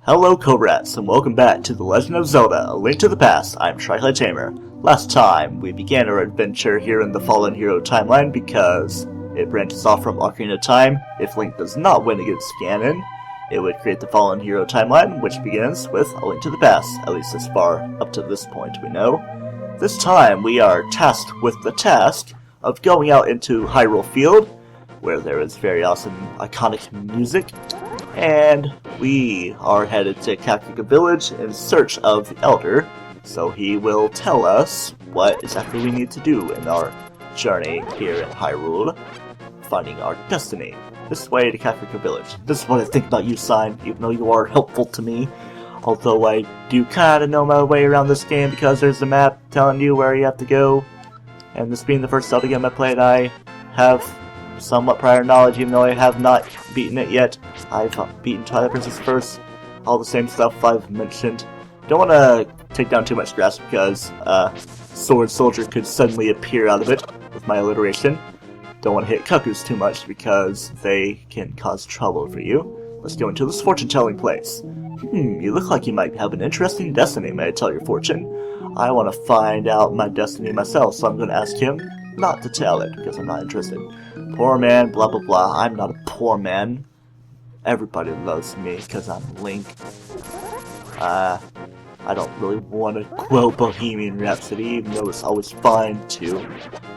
Hello Cobrats, and welcome back to The Legend of Zelda, A Link to the Past. I'm TryclydeTamer. Last time, we began our adventure here in the Fallen Hero timeline because it branches off from Ocarina of Time. If Link does not win against Ganon, it would create the Fallen Hero timeline, which begins with A Link to the Past, at least as far up to this point we know. This time, we are tasked with the task of going out into Hyrule Field, where there is very awesome, iconic music, and we are headed to Kakariko Village in search of the Elder, so he will tell us what exactly we need to do in our journey here in Hyrule, finding our destiny. This way to Kakariko Village. This is what I think about you, Sign, even though you are helpful to me. Although I do kinda know my way around this game because there's a map telling you where you have to go. And this being the first Zelda game I played, I have somewhat prior knowledge, even though I have not beaten it yet. I've beaten Twilight Princess first, all the same stuff I've mentioned. Don't want to take down too much grass because Sword Soldier could suddenly appear out of it with my alliteration. Don't want to hit cuckoos too much because they can cause trouble for you. Let's go into this fortune-telling place. You look like you might have an interesting destiny, may I tell your fortune? I want to find out my destiny myself, so I'm going to ask him not to tell it because I'm not interested. Poor man, blah blah blah. I'm not a poor man. Everybody loves me because I'm Link. I don't really want to quote Bohemian Rhapsody, even though it's always fine to.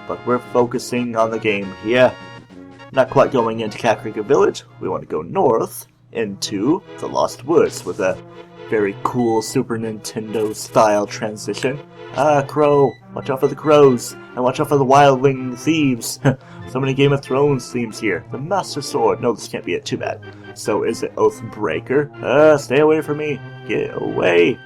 But we're focusing on the game here. Not quite going into Kakariko Village. We want to go north into the Lost Woods with a very cool Super Nintendo style transition. Crow! Watch out for the crows! And watch out for the wildling thieves! So many Game of Thrones themes here. The Master Sword! No, this can't be it. Too bad. So is it Oathbreaker? Stay away from me! Get away!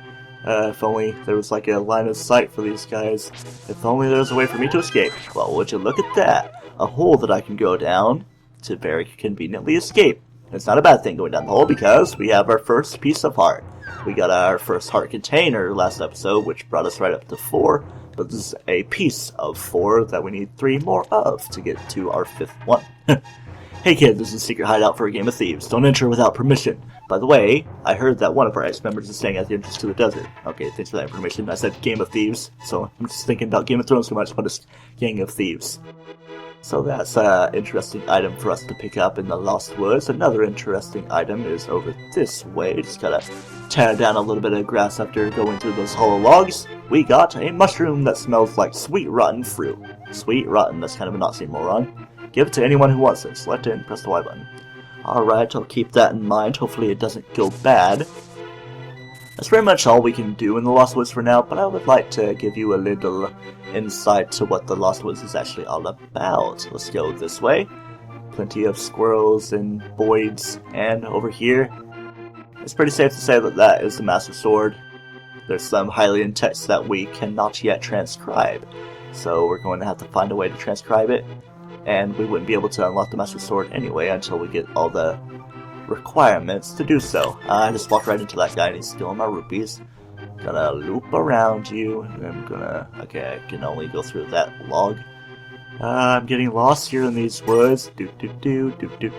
If only there was like a line of sight for these guys. If only there was a way for me to escape. Well, would you look at that? A hole that I can go down to very conveniently escape. It's not a bad thing going down the hole because we have our first piece of heart. We got our first heart container last episode, which brought us right up to 4, but this is a piece of 4 that we need 3 more of to get to our 5th one. Hey kid, this is a secret hideout for a game of thieves. Don't enter without permission. By the way, I heard that one of our ex-members is staying at the entrance to the desert. Okay, thanks for that information. I said Game of Thieves, so I'm just thinking about Game of Thrones too much, but it's Gang of Thieves. So that's an interesting item for us to pick up in the Lost Woods. Another interesting item is over this way. Just gotta tear down a little bit of grass after going through those hollow logs. We got a mushroom that smells like sweet rotten fruit. Sweet rotten, that's kind of an oxymoron. Give it to anyone who wants it. Select it and press the Y button. Alright, I'll keep that in mind. Hopefully it doesn't go bad. That's pretty much all we can do in the Lost Woods for now, but I would like to give you a little insight to what the Lost Woods is actually all about. Let's go this way. Plenty of squirrels and voids, and over here, it's pretty safe to say that that is the Master Sword. There's some Hylian text that we cannot yet transcribe, so we're going to have to find a way to transcribe it, and we wouldn't be able to unlock the Master Sword anyway until we get all the requirements to do so. I just walked right into that guy and he's stealing my rupees. Gonna loop around you, and I'm gonna... Okay, I can only go through that log. I'm getting lost here in these woods. Do-do-do,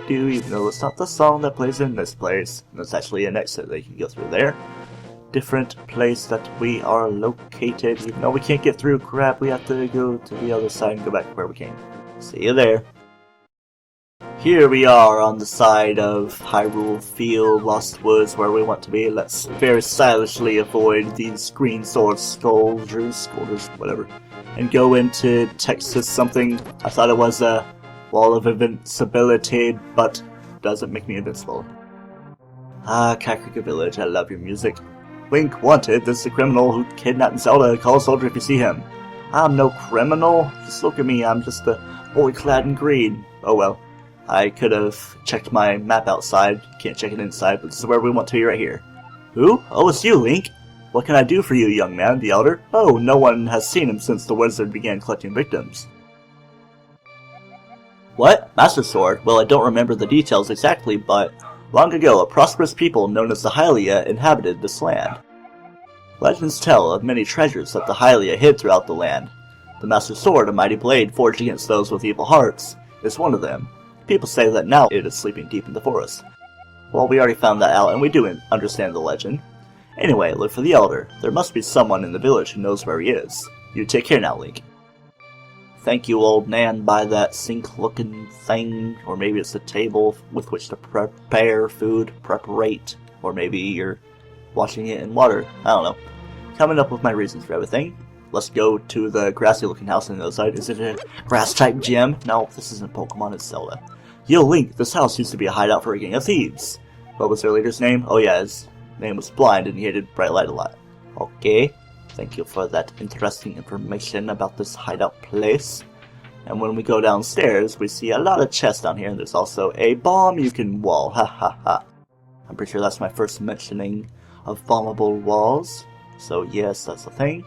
even though it's not the song that plays in this place. There's actually an exit that you can go through there. Different place that we are located. Even though we can't get through, crap, we have to go to the other side and go back to where we came. See you there. Here we are on the side of Hyrule Field, Lost Woods, where we want to be. Let's very stylishly avoid these green sword scolders, whatever, and go into Texas something. I thought it was a wall of invincibility, but doesn't make me invincible. Kakariko Village, I love your music. Link wanted, this is a criminal who kidnapped Zelda. Call a soldier if you see him. I'm no criminal. Just look at me, I'm just a boy clad in green. Oh well. I could have checked my map outside. Can't check it inside, but this is where we want to be right here. Who? Oh, it's you, Link. What can I do for you, young man? The Elder? Oh, no one has seen him since the wizard began collecting victims. What? Master Sword? Well, I don't remember the details exactly, but long ago, a prosperous people known as the Hylia inhabited this land. Legends tell of many treasures that the Hylia hid throughout the land. The Master Sword, a mighty blade forged against those with evil hearts, is one of them. People say that now it is sleeping deep in the forest. Well, we already found that out, and we do understand the legend. Anyway, look for the Elder. There must be someone in the village who knows where he is. You take care now, Link. Thank you, old man, by that sink-looking thing. Or maybe it's a table with which to prepare food, preparate. Or maybe you're washing it in water. I don't know. Coming up with my reasons for everything. Let's go to the grassy-looking house on the other side. Is it a grass-type gym? No, this isn't Pokemon, it's Zelda. Yo, Link, this house used to be a hideout for a gang of thieves. What was their leader's name? Oh yeah, his name was Blind and he hated bright light a lot. Okay, thank you for that interesting information about this hideout place. And when we go downstairs, we see a lot of chests down here, and there's also a bomb you can wall. Ha ha ha. I'm pretty sure that's my first mentioning of bombable walls. So yes, that's the thing.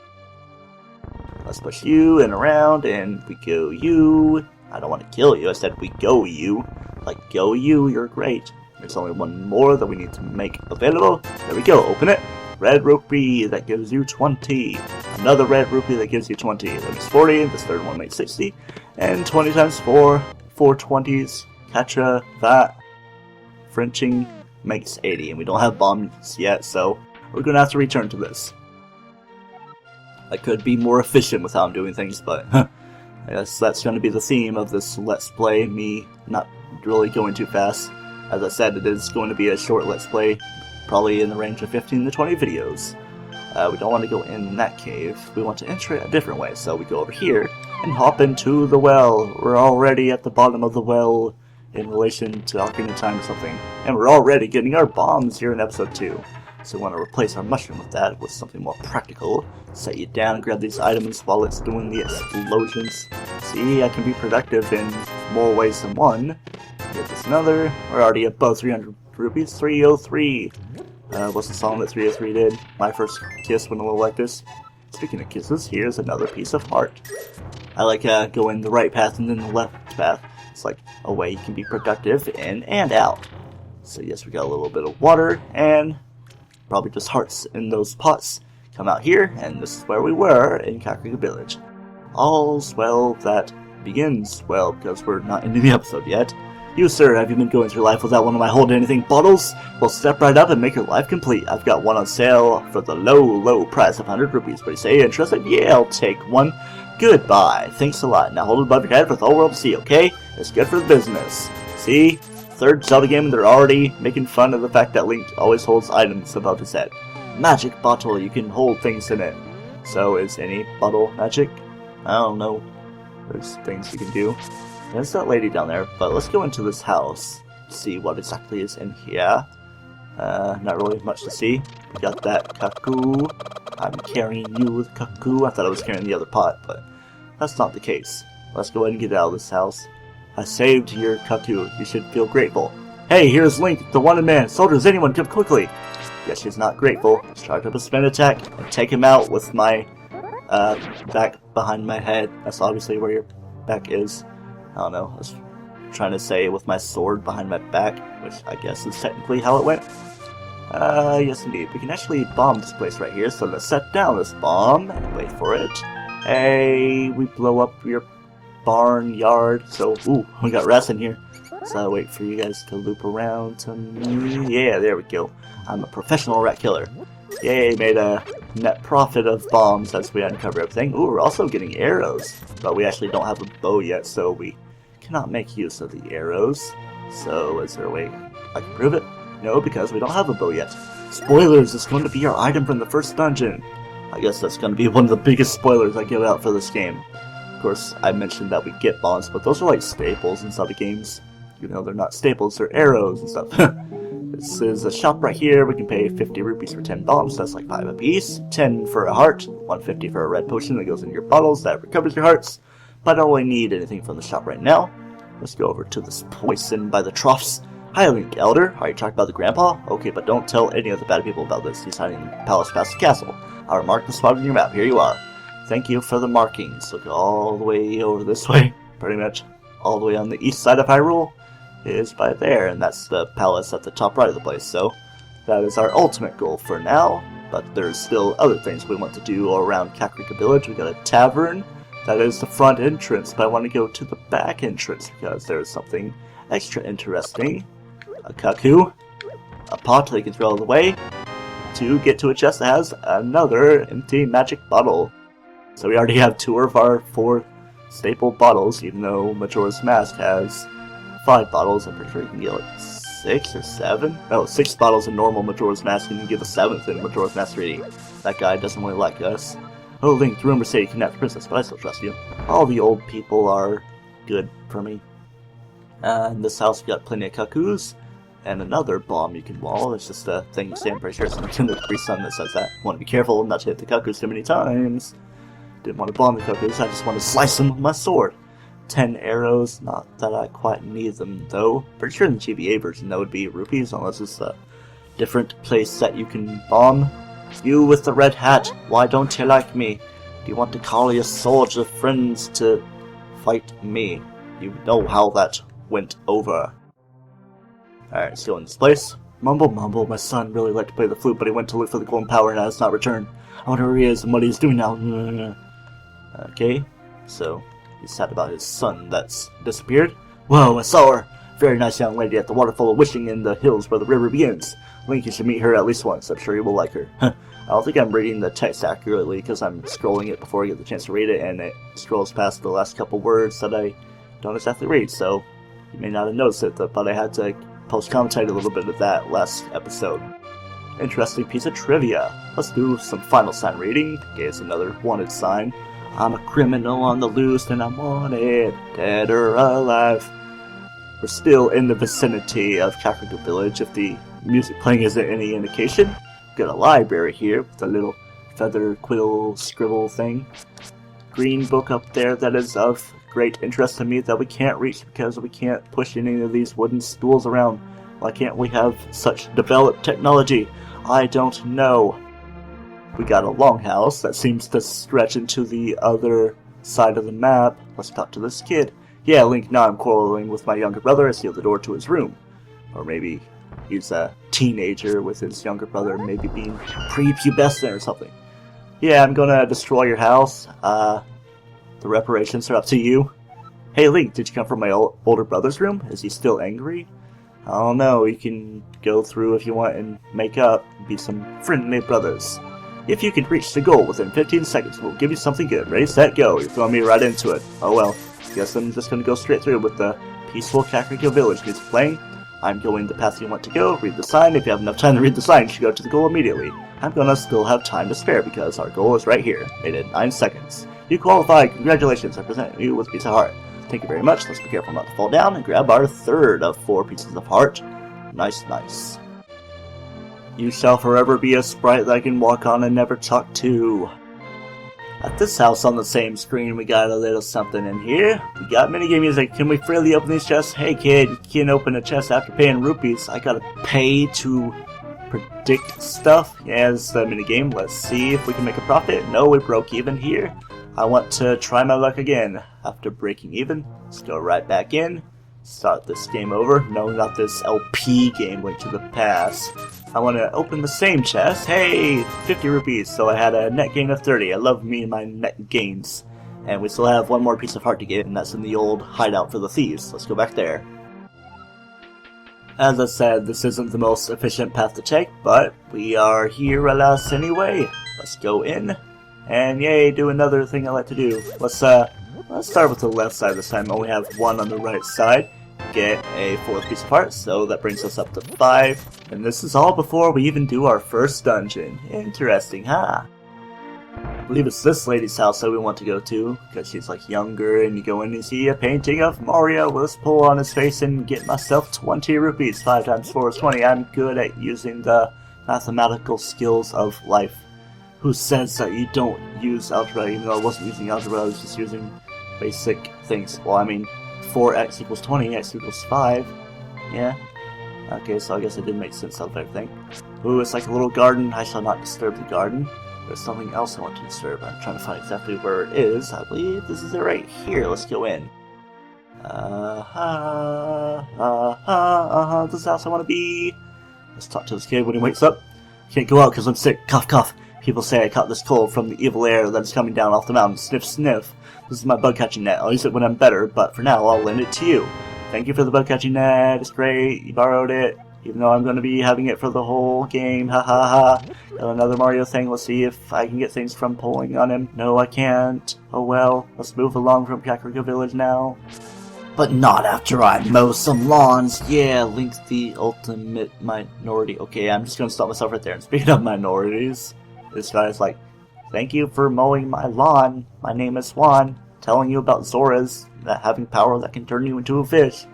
Let's push you and around, and we go you. I don't want to kill you, I said we go you. Like, go you, you're great. There's only one more that we need to make available. There we go, open it. Red rupee, that gives you 20. Another red rupee that gives you 20. That makes 40, this third one makes 60. And 20 times 4, 4 20s. Catcha, that. Frenching makes 80, and we don't have bombs yet, so we're going to have to return to this. I could be more efficient with how I'm doing things, but I guess that's going to be the theme of this Let's Play, me not really going too fast. As I said, it is going to be a short Let's Play, probably in the range of 15 to 20 videos. We don't want to go in that cave, we want to enter it a different way, so we go over here and hop into the well. We're already at the bottom of the well in relation to Ocarina of Time or something, and we're already getting our bombs here in episode 2. So we want to replace our mushroom with that, with something more practical. Set you down and grab these items while it's doing the explosions. See, I can be productive in more ways than one. Get this another. We're already above 300 rupees. 303. What's the song that 303 did? My first kiss went a little like this. Speaking of kisses, here's another piece of heart. I like going the right path and then the left path. It's like a way you can be productive in and out. So yes, we got a little bit of water and probably just hearts in those pots. Come out here, and this is where we were in Kakariko Village. All's well that begins well, because we're not into the episode yet. You, sir, have you been going through life without one of my hold anything bottles? Well, step right up and make your life complete. I've got one on sale for the low price of 100 rupees. What do you say? Interested? Yeah, I'll take one. Goodbye. Thanks a lot. Now hold it above your head for the whole world to see, okay? It's good for the business. See? Third Zelda game, and they're already making fun of the fact that Link always holds items above his head. Magic bottle, you can hold things in it. So is any bottle magic? I don't know. There's things you can do. There's that lady down there, but let's go into this house. See what exactly is in here. Not really much to see. We got that Kaku. I'm carrying you with Kaku. I thought I was carrying the other pot, but that's not the case. Let's go ahead and get out of this house. I saved your Kaku. You should feel grateful. Hey, here's Link, the wanted man. Soldiers, anyone, come quickly. Yes, she's not grateful. Start up a spin attack and take him out with my back behind my head. That's obviously where your back is. I don't know. I was trying to say with my sword behind my back, which I guess is technically how it went. Yes indeed. We can actually bomb this place right here, so let's set down this bomb and wait for it. Hey, we blow up your barnyard. So, ooh, we got rats in here. So I'll wait for you guys to loop around to me. Yeah, there we go. I'm a professional rat killer. Yay, made a net profit of bombs as we uncover everything. Ooh, we're also getting arrows. But we actually don't have a bow yet, so we cannot make use of the arrows. So is there a way I can prove it? No, because we don't have a bow yet. Spoilers, it's going to be our item from the first dungeon. I guess that's going to be one of the biggest spoilers I give out for this game. Of course, I mentioned that we get bombs, but those are like staples in Zelda games. You know, they're not staples, they're arrows and stuff. This is a shop right here. We can pay 50 rupees for 10 bombs. That's like 5 apiece. 10 for a heart. 150 for a red potion that goes in your bottles. That recovers your hearts. But I don't really need anything from the shop right now. Let's go over to this poison by the troughs. Hi, Link, Elder. Are you talking about the grandpa? Okay, but don't tell any of the bad people about this. He's hiding in the palace past the castle. I'll mark the spot on your map. Here you are. Thank you for the markings. Look all the way over this way. Pretty much all the way on the east side of Hyrule is by there, and that's the palace at the top right of the place. So that is our ultimate goal for now, but there's still other things we want to do around Kakariko Village. We got a tavern. That is the front entrance, but I want to go to the back entrance because there's something extra interesting. A Kaku. a pot they can throw away to get to a chest that has another empty magic bottle. So we already have 2 of our 4 staple bottles, even though Majora's Mask has 5 bottles. I'm pretty sure you can get like 6 or 7? No, 6 bottles in normal Majora's Mask, and you get the 7th in Majora's Mask 3D. That guy doesn't really like us. Oh, Link, the rumors say you kidnapped the princess, but I still trust you. All the old people are good for me. In this house, we got plenty of cuckoos, and another bomb you can wall. It's just a thing you say, I'm pretty sure it's in the Capri Sun that says that. Want to be careful not to hit the cuckoos too many times. Didn't want to bomb the cuckoos, I just want to slice them with my sword. 10 arrows, not that I quite need them though. Pretty sure in the GBA version that would be rupees, unless it's a different place that you can bomb. You with the red hat, why don't you like me? Do you want to call your soldier friends to fight me? You know how that went over. Alright, let's go in this place. Mumble, mumble, my son really liked to play the flute, but he went to look for the golden power and has not returned. I wonder where he is and what he's doing now. Okay, so he's sad about his son that's disappeared. Whoa, I saw her! Very nice young lady at the waterfall of wishing in the hills where the river begins. Link, you should meet her at least once. I'm sure you will like her. I don't think I'm reading the text accurately because I'm scrolling it before I get the chance to read it, and it scrolls past the last couple words that I don't exactly read, so you may not have noticed it, but I had to post-commentate a little bit of that last episode. Interesting piece of trivia. Let's do some final sign reading. Okay, it's another wanted sign. I'm a criminal on the loose and I'm wanted, dead or alive. We're still in the vicinity of Kakariko Village if the music playing isn't any indication. Got a library here with a little feather quill scribble thing. Green book up there that is of great interest to me that we can't reach because we can't push any of these wooden stools around. Why can't we have such developed technology? I don't know. We got a longhouse that seems to stretch into the other side of the map. Let's talk to this kid. Yeah, Link, now I'm quarreling with my younger brother. I sealed the door to his room. Or maybe he's a teenager with his younger brother, maybe being prepubescent or something. Yeah, I'm gonna destroy your house. The reparations are up to you. Hey Link, did you come from my older brother's room? Is he still angry? I don't know, you can go through if you want and make up, be some friendly brothers. If you can reach the goal within 15 seconds, we'll give you something good. Ready, set, go. You're throwing me right into it. Oh well, guess I'm just gonna go straight through with the peaceful Kakariko Village music playing. I'm going the path you want to go, read the sign. If you have enough time to read the sign, you should go to the goal immediately. I'm gonna still have time to spare because our goal is right here. Made it in 9 seconds. You qualified, congratulations, I present you with a piece of heart. Thank you very much, let's be careful not to fall down and grab our third of 4 pieces of heart. Nice, nice. You shall forever be a sprite that I can walk on and never talk to. At this house on the same screen, we got a little something in here. We got minigame music. Can we freely open these chests? Hey kid, you can't open a chest after paying rupees. I gotta pay to predict stuff. Yeah, this is the minigame. Let's see if we can make a profit. No, we broke even here. I want to try my luck again. After breaking even, let's go right back in. Start this game over. No, not this LP game, Link to the Past. I want to open the same chest. Hey, 50 rupees, so I had a net gain of 30. I love me and my net gains. And we still have one more piece of heart to get, and that's in the old hideout for the thieves. Let's go back there. As I said, this isn't the most efficient path to take, but we are here alas anyway. Let's go in, and yay, do another thing I like to do. Let's start with the left side this time. I only have one on the right side. Get a 4th piece of heart, so that brings us up to 5. And this is all before we even do our first dungeon. Interesting, huh? I believe it's this lady's house that we want to go to, because she's like younger, and you go in and see a painting of Mario with a pull on his face and get myself 20 rupees. 5 times 4 is 20. I'm good at using the mathematical skills of life. Who says that you don't use algebra, even though I wasn't using algebra, I was just using basic things. Well, I mean, 4x equals 20, x equals 5. Yeah. Okay, so I guess it did make sense out of everything. Ooh, it's like a little garden. I shall not disturb the garden. There's something else I want to disturb. I'm trying to find exactly where it is. I believe this is it right here. Let's go in. This is the house I want to be. Let's talk to this kid when he wakes up. Can't go out because I'm sick. Cough, cough. People say I caught this cold from the evil air that is coming down off the mountain. Sniff, sniff. This is my bug catching net. I'll use it when I'm better, but for now I'll lend it to you. Thank you for the bug catching net. It's great. You borrowed it. Even though I'm going to be having it for the whole game, ha ha ha. Got another Mario thing, let's see if I can get things from pulling on him. No, I can't. Oh well, let's move along from Kakariko Village now. But not after I mow some lawns. Yeah, Link's the ultimate minority. Okay, I'm just going to stop myself right there. And speaking of minorities, this guy's like, thank you for mowing my lawn. My name is Swan. Telling you about Zoras that having power that can turn you into a fish.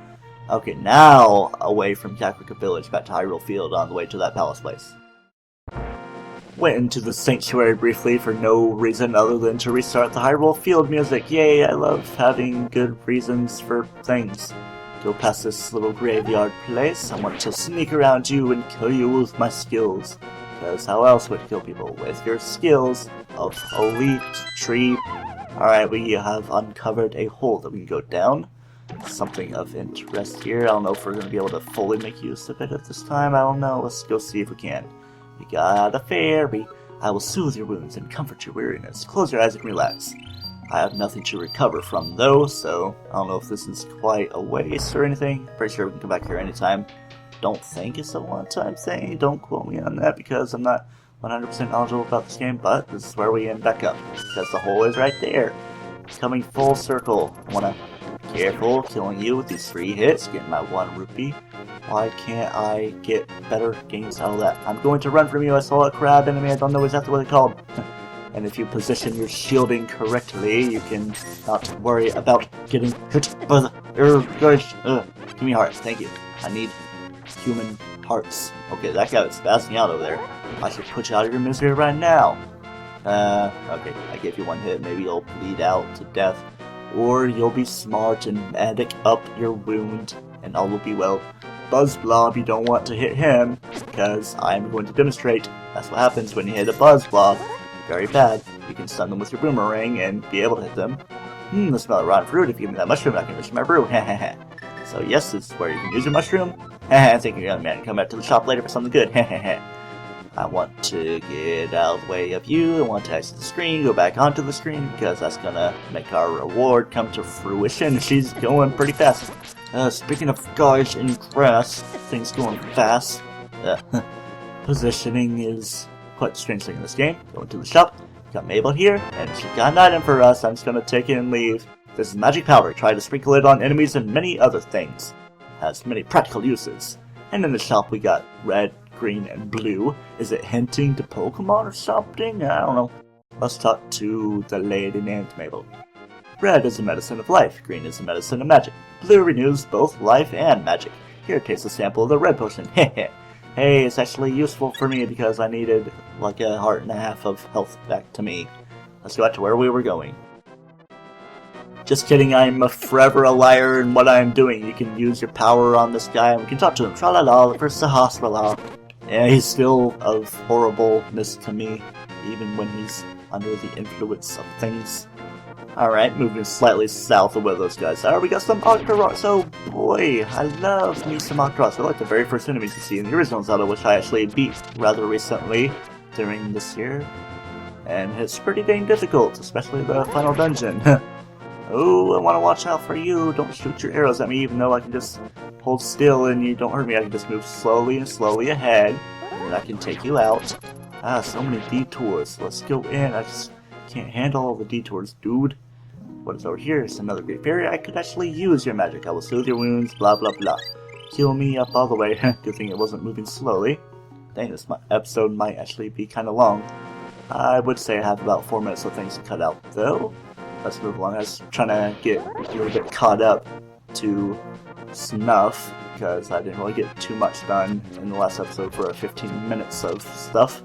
Okay, now away from Kakariko Village, back to Hyrule Field on the way to that palace place. Went into the sanctuary briefly for no reason other than to restart the Hyrule Field music. Yay, I love having good reasons for things. Go past this little graveyard place. I want to sneak around you and kill you with my skills. Because how else would you kill people? With your skills of elite tree. Alright, we have uncovered a hole that we can go down. Something of interest here. I don't know if we're going to be able to fully make use of it at this time. I don't know. Let's go see if we can. We got a fairy. I will soothe your wounds and comfort your weariness. Close your eyes and relax. I have nothing to recover from though, so I don't know if this is quite a waste or anything. Pretty sure we can come back here anytime. Don't think it's a one-time thing. Don't quote me on that because I'm not 100% knowledgeable about this game, but this is where we end back up. Because the hole is right there. It's coming full circle. I want to careful, killing you with these 3 hits, getting my 1 rupee. Why can't I get better games out of that? I'm going to run from you. I saw a crab enemy. I don't know exactly what it's called. And if you position your shielding correctly, you can not worry about getting hit by the... give me hearts. Thank you. I need human hearts. Okay, that guy was spazzing out over there. I should put you out of your misery right now. Okay, I gave you 1 hit. Maybe you'll bleed out to death. Or you'll be smart and medic up your wound, and all will be well. Buzz Blob, you don't want to hit him, because I'm going to demonstrate. That's what happens when you hit a Buzz Blob. Very bad. You can stun them with your boomerang and be able to hit them. The smell of rotten fruit. If you give me that mushroom, I can enrich my brew. So yes, this is where you can use your mushroom. Thank you, young man. Come back to the shop later for something good. I want to get out of the way of you. I want to exit the screen, go back onto the screen, because that's gonna make our reward come to fruition. She's going pretty fast. Speaking of guys in grass, things going fast. Positioning is quite a strange thing in this game. Going to the shop, got Mabel here, and she got an item for us. I'm just gonna take it and leave. This is magic powder. Try to sprinkle it on enemies and many other things. Has many practical uses. And in the shop we got red, green, and blue. Is it hinting to Pokemon or something? I don't know. Let's talk to the lady named Mabel. Red is the medicine of life. Green is the medicine of magic. Blue renews both life and magic. Here, taste a sample of the red potion. Hey, it's actually useful for me because I needed like a heart and a half of health back to me. Let's go back to where we were going. Just kidding, I'm forever a liar in what I'm doing. You can use your power on this guy and we can talk to him. Tra-la-la, the first Sahasrara. Yeah, he's still of horribleness to me, even when he's under the influence of things. Alright, moving slightly south of where those guys are, we got some Octoroks. Oh boy, I love me some Octoroks. They're like the very first enemies you see in the original Zelda, which I actually beat rather recently during this year. And it's pretty dang difficult, especially the final dungeon. Oh, I want to watch out for you. Don't shoot your arrows at me, even though I can just hold still and you don't hurt me. I can just move slowly and slowly ahead, and I can take you out. Ah, so many detours. Let's go in. I just can't handle all the detours, dude. What is over here? It's another great fairy. I could actually use your magic. I will soothe your wounds, blah blah blah. Heal me up all the way. Good thing it wasn't moving slowly. Dang, this episode might actually be kind of long. I would say I have about 4 minutes of things to cut out, though. Let's move along. I was trying to get a little bit caught up to snuff, because I didn't really get too much done in the last episode for 15 minutes of stuff.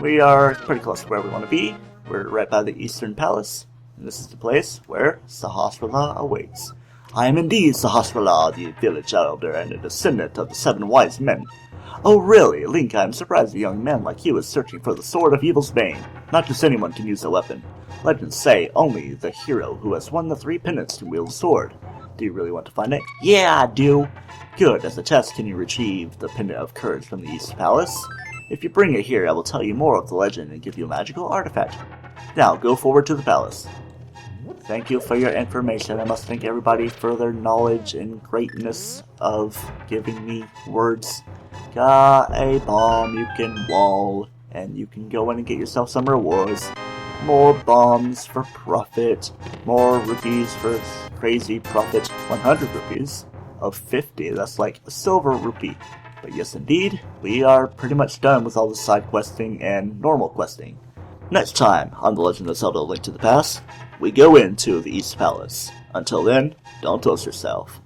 We are pretty close to where we want to be. We're right by the Eastern Palace, and this is the place where Sahasrara awaits. I am indeed Sahasrara, the village elder and a descendant of the 7 wise men. Oh really, Link, I am surprised a young man like you is searching for the Sword of Evil's Bane. Not just anyone can use the weapon. Legends say only the hero who has won the 3 pendants can wield the sword. Do you really want to find it? Yeah, I do. Good. As a test, can you retrieve the Pendant of Courage from the East Palace? If you bring it here, I will tell you more of the legend and give you a magical artifact. Now, go forward to the palace. Thank you for your information. I must thank everybody for their knowledge and greatness of giving me words. Got a bomb you can wall, and you can go in and get yourself some rewards. More bombs for profit, more rupees for crazy profit, 100 rupees of 50, that's like a silver rupee. But yes indeed, we are pretty much done with all the side questing and normal questing. Next time on The Legend of Zelda: A Link to the Past, we go into the East Palace. Until then, don't toast yourself.